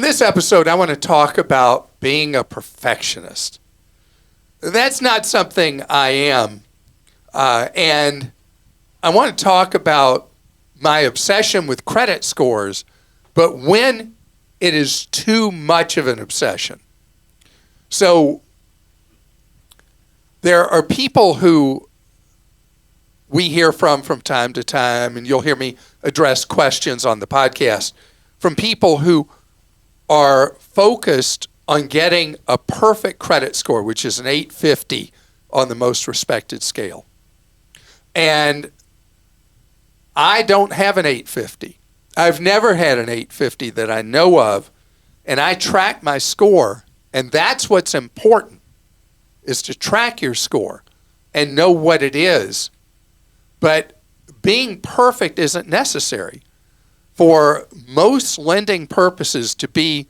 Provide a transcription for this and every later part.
this episode, I want to talk about being a perfectionist. That's not something I am. And I want to talk about my obsession with credit scores, but when it is too much of an obsession. So there are people who we hear from time to time, and you'll hear me address questions on the podcast from people who are focused on getting a perfect credit score, which is an 850 on the most respected scale. And I don't have an 850. I've never had an 850 that I know of, and I track my score, and that's what's important, is to track your score and know what it is. But being perfect isn't necessary. For most lending purposes to be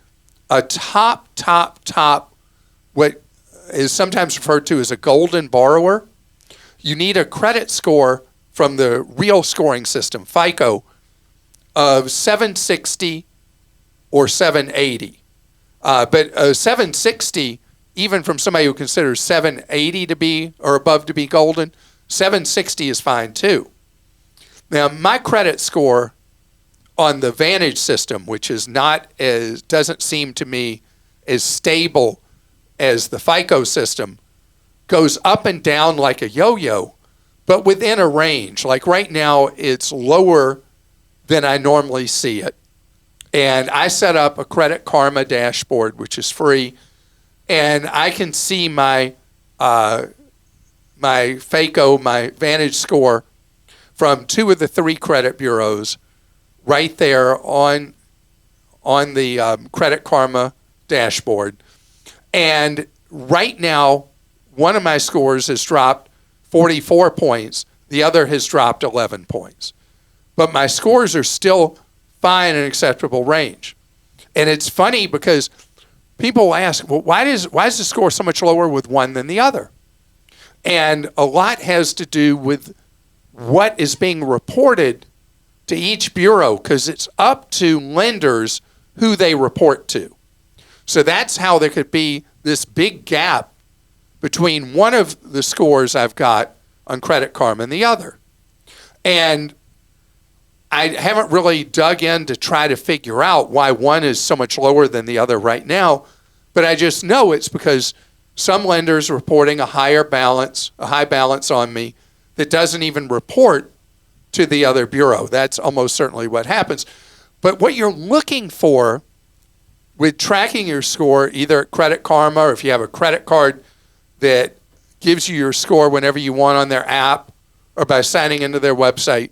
a top, what is sometimes referred to as a golden borrower, you need a credit score from the real scoring system, FICO, of 760 or 780. But 760, even from somebody who considers 780 to be or above to be golden, 760 is fine too. Now, my credit score on the Vantage system, which is doesn't seem to me as stable as the FICO system, goes up and down like a yo-yo, but within a range. Like right now, it's lower than I normally see it. And I set up a Credit Karma dashboard, which is free, and I can see my FICO, my Vantage score from 2 of the 3 credit bureaus right there on the Credit Karma dashboard. And right now, one of my scores has dropped 44 points. The other has dropped 11 points. But my scores are still fine in acceptable range. And it's funny because people ask, well, why is the score so much lower with one than the other? And a lot has to do with what is being reported to each bureau, because it's up to lenders who they report to. So that's how there could be this big gap between one of the scores I've got on Credit Karma and the other. And I haven't really dug in to try to figure out why one is so much lower than the other right now, but I just know it's because some lenders are reporting a high balance on me that doesn't even report to the other bureau. That's almost certainly what happens. But what you're looking for with tracking your score, either at Credit Karma or if you have a credit card that gives you your score whenever you want on their app or by signing into their website,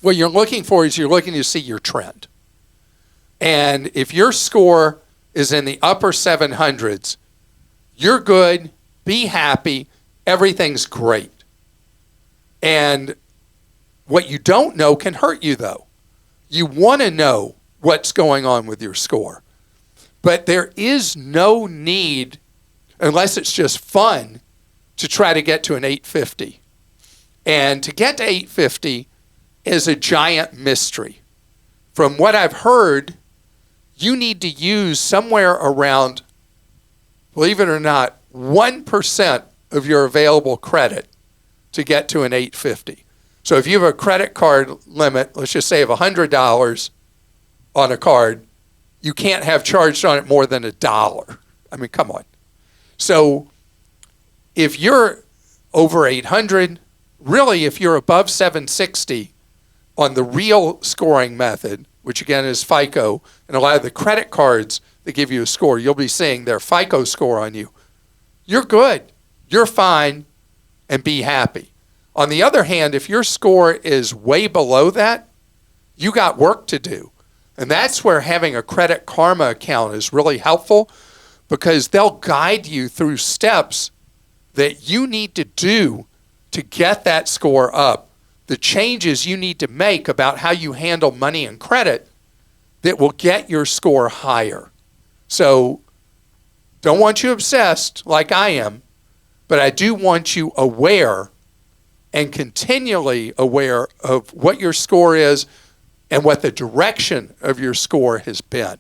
what you're looking for is you're looking to see your trend. And if your score is in the upper 700s, you're good, be happy, everything's great. And what you don't know can hurt you, though. You want to know what's going on with your score. But there is no need, unless it's just fun, to try to get to an 850. And to get to 850 is a giant mystery. From what I've heard, you need to use somewhere around, believe it or not, 1% of your available credit to get to an 850. So if you have a credit card limit, let's just say of $100 on a card, you can't have charged on it more than $1. I mean, come on. So if you're over 800, really if you're above 760 on the real scoring method, which again is FICO, and a lot of the credit cards that give you a score, you'll be seeing their FICO score on you. You're good. You're fine, and be happy. On the other hand, if your score is way below that, you got work to do. And that's where having a Credit Karma account is really helpful, because they'll guide you through steps that you need to do to get that score up, the changes you need to make about how you handle money and credit that will get your score higher. So don't want you obsessed like I am, but I do want you aware and continually aware of what your score is and what the direction of your score has been.